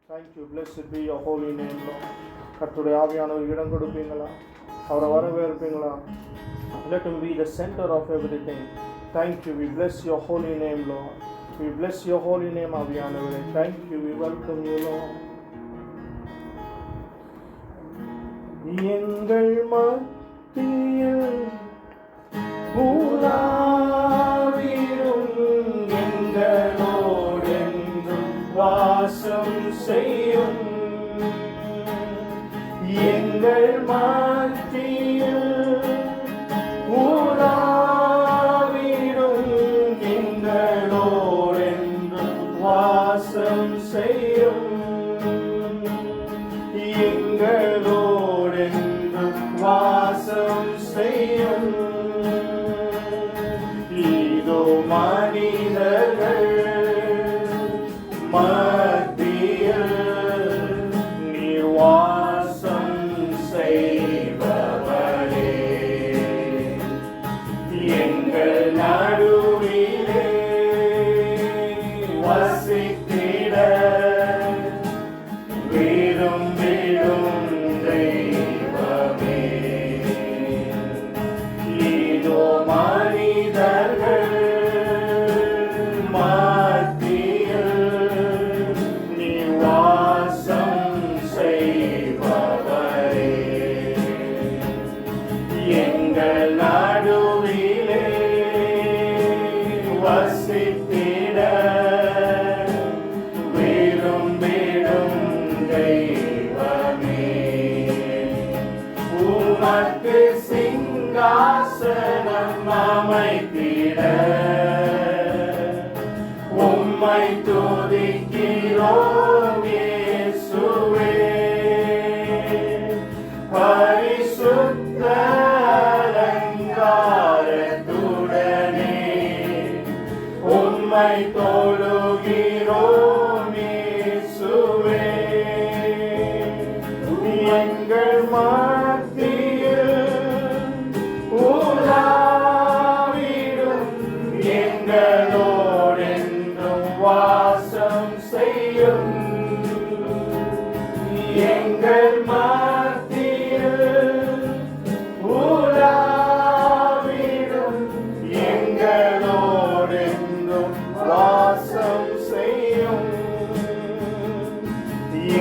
Thank you. Blessed be your holy name, Lord. கர்த்தருடைய ஆவியானவர் இடம் கொடுப்பீங்களா? அவரை வரவேற்பீங்களா? Let him be the center of everything. Thank you. We bless your holy name, Lord. We bless your holy name, ஆவியானவரே. Thank you. We welcome you, Lord. எங்கள் மத்தியில் ஊராவிடும் எங்களோடென்றும் வாசம் செய்யும். எங்கள் மத்தியில் ஊராவிடும் எங்களோடென்றும் வாசம் செய்யும். எங்களோடென்றும் வாசம் செய்யும். இதோ மனிதர்கள் மத்தியில் நீர் வாசம் செய்பவரே, எங்கள் நடுவிலே வசித்திட விரும்பிடும் தெய்வமே. இதோ மனிதர்கள் மத்தியில் நீ வாசம் செய்பவரே, எங்கள் நடுவிலே வசித்திட விரும்பிடும் தெய்வமே. உமக்கு சிங்காசனம் அமைத்திட உம்மை துதிக்கிறோம் இயேசுவே. பரிசுத்த அலங்காரத்துடனே உம்மை தொழுகிறோம் இயேசுவே. எங்கள் மத்தியில் உலாவிடும் எங்களோடென்றும் வாசம் செய்யும். எங்கள் மத்தியில் உலாவிடும் எங்களோடென்றும் வாசம் செய்யும்.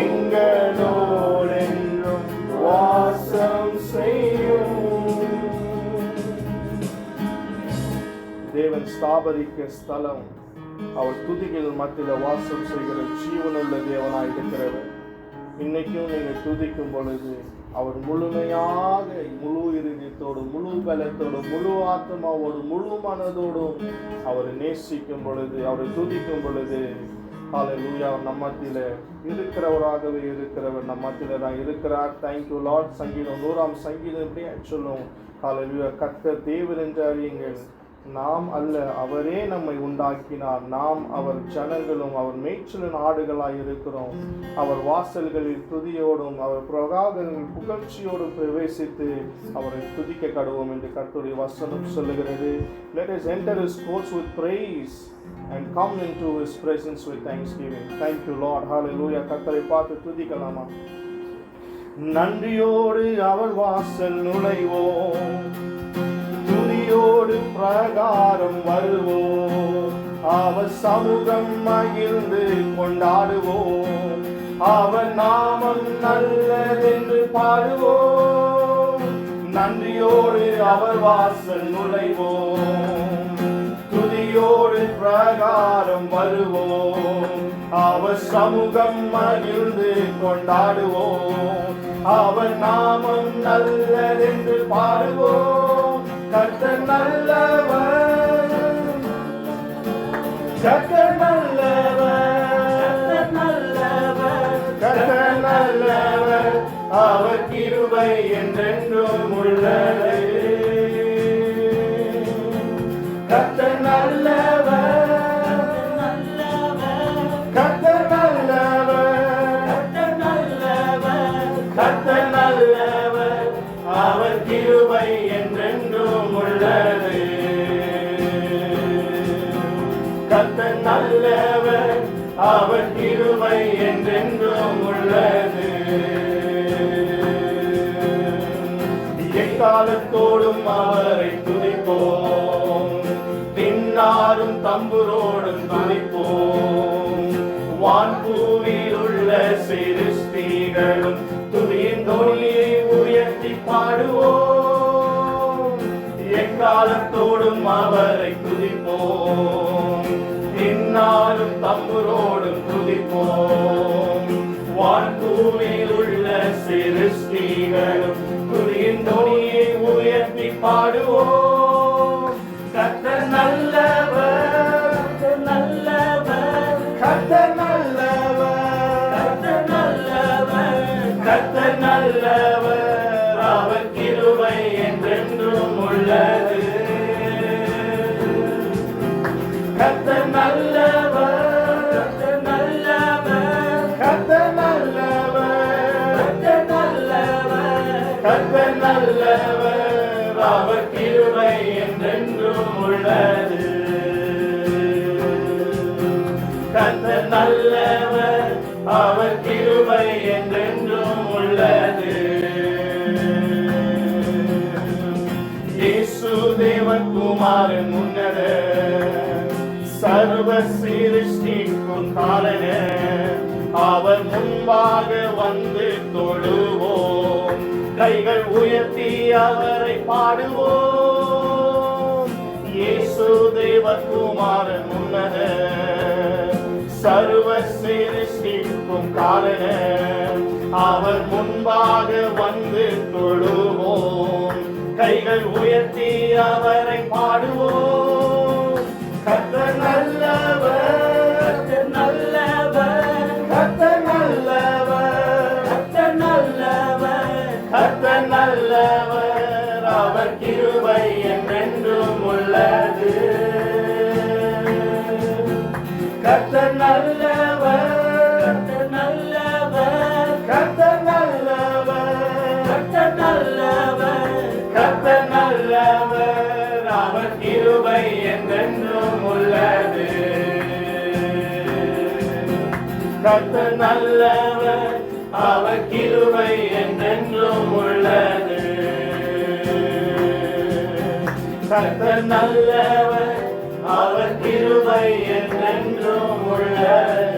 எங்களோடென்றும் வாசம் செய்யும். தேவன் ஸ்தாபரிக்க ஸ்தலம் அவர் துதிகள் மத்தியில் வாசம் செய்கிற ஜீவனுள்ள தேவனாய் இருக்கிறவர். இன்னைக்கும் நீங்கள் துதிக்கும் பொழுது அவர் முழுமையாக முழு இருதயத்தோடு முழு பலத்தோடு முழு ஆத்மாவோடு முழு மனதோடும் அவரை நேசிக்கும் பொழுது அவரை துதிக்கும் பொழுது ஹல்லேலூயா நம் மத்தியில் இருக்கிறவராகவே இருக்கிறவர் நம் மத்தியில் தான் இருக்கிறார். Thank you Lord. சங்கீதம் 100 சங்கீதம் எப்படியா சொல்லும்? ஹல்லேலூயா கர்த்தர் தேவன் என்று அறியுங்கள், நாம் அல்ல அவரே நம்மை உண்டாக்கினார், நாம் அவர் ஜனங்களும் அவர் மேய்ச்சலின் ஆடுகளாய் இருக்கிறோம். அவர் வாசல்களில் துதியோடும் அவர் பிரகாரங்களில் புகழ்ச்சியோடும் பிரவேசித்து அவரை துதிக்க கடவோம் என்று கர்த்தருடைய வசனம் சொல்லுகிறது. Let us enter his courts with praise and come into his presence with thanksgiving. Thank you Lord. Hallelujah. கர்த்தரை பார்த்து துதிக்கலாமா? நன்றியோடு அவர் வாசல் நுழைவோம், துதியோடு பிரகாரம் வருவோம், அவர் சமூகம் மகிழ்ந்து கொண்டாடுவோம், அவர் நாமம் நல்லதென்று பாடுவோம். நன்றியோடு அவர் வாசல் நுழைவோம், துதியோடு பிரகாரம் வருவோம், அவர் சமூகம் மகிழ்ந்து கொண்டாடுவோம், அவர் நாமம் நல்லதென்று பாடுவோம். கர்த்தர் நல்லவர், கர்த்தர் நல்லவர், கர்த்தர் நல்லவர், அவர் கிருபை என்றென்றும் உள்ளது. கர்த்தர் நல்லவர், கர்த்தர் நல்லவர், கர்த்தர் நல்லவர், அவர் கிருபை என்றென்றும் உள்ளது. கர்த்தர் நல்லவர், அவர் கிருபை என்றென்றும் உள்ளது. எக்காலத்தோடும் அவரை துதிப்போம், தின்னாரும் தம்புரோடும் துதிப்போம். வான்பூவில் உள்ள சிருஷ்டிகளும் துதியின் தொனியை உயர்த்தி பாடுவோம். எக்காலத்தோடும் அவரை துதிப்போம், தின்னாரும் தம்புரோடும் துதிப்போம். வான்பூவில் உள்ள சிருஷ்டிகளும் துதியின் தொனியை உயர்த்தி பாடுவோம். கர்த்தர் நல்லவர், நல்லவர், கர்த்தர் நல்லவர், கர்த்தர் நல்லவர், கர்த்தர் நல்லவர். அவர் கிருபை என்றென்றும் உள்ளது. கர்த்தர் நல்லவர், கர்த்தர் நல்லவர், கர்த்தர் நல்லவர், கர்த்தர் நல்லவர், கர்த்தர் நல்லவர். அவர் கிருபை என்றென்றும் உள்ளது. கர்த்தர் நல்லவர், அவர் கிருபை என்றென்றும் உள்ளது. இயேசு தேவகுமாரன் உன்னதர், சர்வ சிருஷ்டிக்கும் காரணர். அவர் முன்பாக வந்து தொழுவோம், கைகள் உயர்த்தி அவரை பாடுவோம். இயேசு தேவகுமாரன் உன்னதர், சர்வ சிருஷ்டிக்கும் காரணர். அவர் முன்பாக வந்து தொழுவோம், கைகள் உயர்த்தி அவரை பாடுவோம். கர்த்தர் நல்லவர், கர்த்தர் நல்லவர், கர்த்தர் நல்லவர், கர்த்தர் நல்லவர், கர்த்தர் நல்லவர். அவர் கிருபை என்றென்றும் உள்ளது. கர்த்தர் நல்லவர், கர்த்தர் நல்லவர், கர்த்தர் நல்லவர், கர்த்தர் நல்லவர், கர்த்தர் நல்லவர். அவர் கிருபை என்றென்றும் உள்ளது. கர்த்தர் நல்லவர், அவர் கிருபை என்றென்றும் உள்ளது. கர்த்தர் நல்லவர், அவர் கிருபை என்றென்றும் உள்ளது.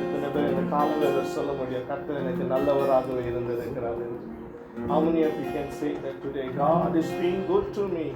எத்தனை பேர் இந்த காலங்களில் சொல்ல முடியும், கர்த்தர் எனக்கு நல்லவராகவே இருந்திருக்கிறார்? How many of you can say that today? God is being good to me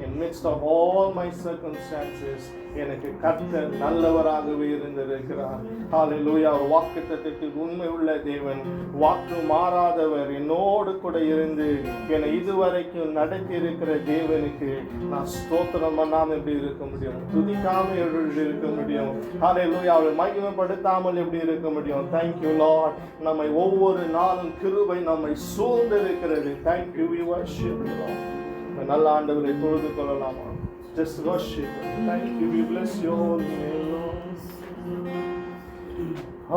in midst of all my circumstances. எனக்கு கர்த்தர் நல்லவராகவே இருந்திருக்கிறார். ஹalleluya. ஒரு வாக்குத்தத்தத்துக்கு உண்மை உள்ள தேவன், வாக்கு மாறாதவர், என்னோடு கூட இருந்து என்னை இதுவரைக்கும் நடத்தி இருக்கிற தேவனுக்கு நான் ஸ்தோத்திரம் பண்ணாம எப்படி இருக்க முடியும்? துதிக்காம எப்படி இருக்க முடியும்? ஹalleluya. அவரை மகிமைப்படுத்தாமல் எப்படி இருக்க முடியும்? Thank you Lord. நம்மை ஒவ்வொரு நாளும் கிருபை நம்மை சூழ்ந்திருக்கிறது. Thank you, we worship you Lord. நல்ல ஆண்டவரை தொழுது கொள்ளலாமா? Just worship. Thank you, we bless your holy name Lord.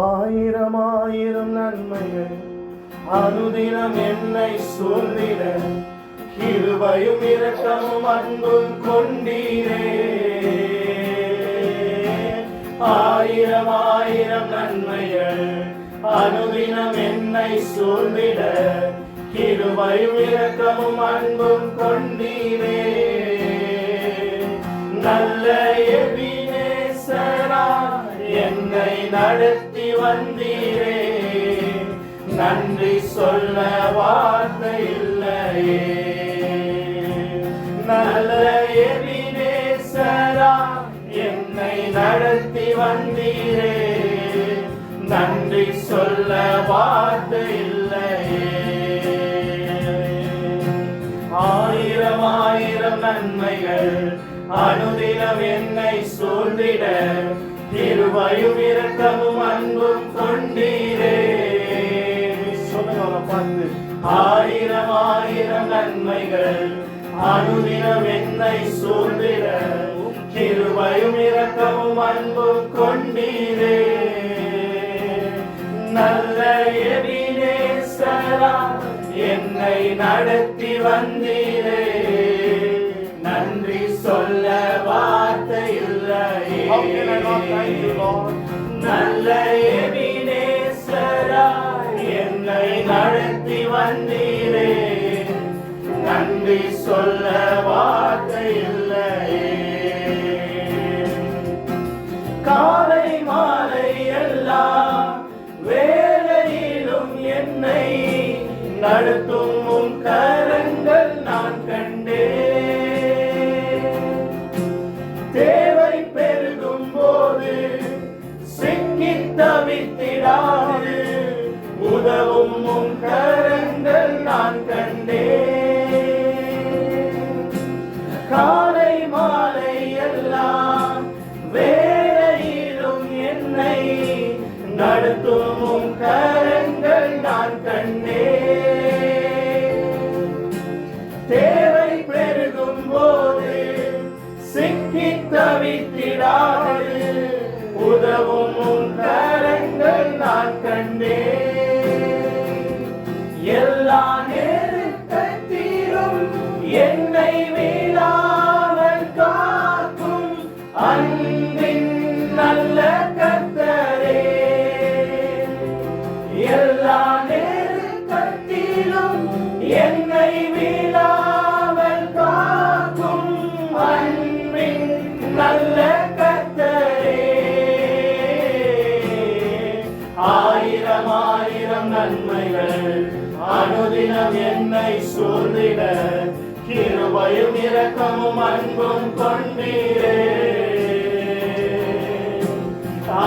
ஆயிரம் ஆயிரம் நன்மைகள் அனுதினம் என்னை சூழ்ந்திட, கிருபையும் இரக்கமும் அன்பும் கொண்டீரே. ஆயிரம் ஆயிரம் நன்மைகள் அனுதினம் என்னை சூழ்ந்திட, கிருபையும் இரக்கமும் அன்பும் கொண்டீரே. நல்ல எபினேசரா என்னை நடத்தி வந்தீரே, நன்றி சொல்ல வார்த்தை இல்லையே. நல்ல எபினேசரா என்னை நடத்தி வந்தீரே, நன்றி சொல்ல வார்த்தை இல்லையே. ஆயிரம் ஆயிரம் நன்மைகள் அனுதினம் என்னை சூழ்ந்திட, கிருபையும் இரக்கமும் அன்பும் கொண்டீரே. சொல்லுங்க பார்த்து. ஆயிரம் ஆயிரம் நன்மைகள் அனுதினம் என்னை சூழ்ந்திட, கிருபையும் இரக்கமும் அன்பும் கொண்டீரே. நல்ல எபினேசரா என்னை நடத்தி வந்தீரே, நன்றி சொல்ல How can I not thank you, Lord? நல்ல எபினேசராய் என்னை நடத்தி வந்தீரே, நன்றி சொல்ல வார்த்தை இல்லையே. காலை மாலை எல்லாம் வேளையிலும் என்னை நடத்தும் உம் கரங்கள் நான் கண்டேன். தேவை பெருகும் போது சிக்கி தவித்திடாது உதவும் உம் கரங்கள் நான் கண்டேன். காலை மாலை எல்லாம் வேளையிலும் என்னை நடத்தும் உம் கரங்கள் நான் கண்டேன். தேவை பெருகும் போது சிக்கி தவித்திடாது உதவும் உம் கரங்கள் நான் கண்டேன். எல்லா நேரத்திலும் என்னை வீழாமல் காக்கும் அன்பின் நல்ல கர்த்தரே. எல்லா நேரத்திலும் என்னை வீழாமல் காக்கும் அன்பின் நல்ல கர்த்தரே. ஆயிரம் ஆயிரம் நன்மைகள் அனுதினம் என்னை சூழ்ந்திட கிருபையும் இரக்கமும் அன்பும் கொண்டீரே.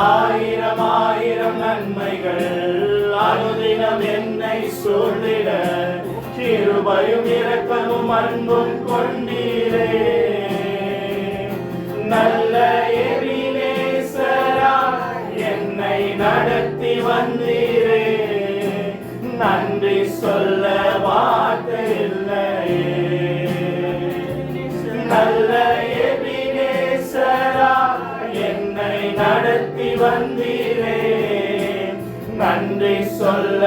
ஆயிரம் ஆயிரம் நன்மைகள் அனுதினம் என்னை சூழ்ந்திட கிருபையும் இரக்கமும் அன்பும் கொண்டீரே. நல்ல எபினேசராய் என்னை நடத்தி வந்தீரே, நன்றி சொல்ல வார்த்தை இல்லையே. நல்ல எபினேசராய் என்னை நடத்தி வந்தீரே, நன்றி சொல்ல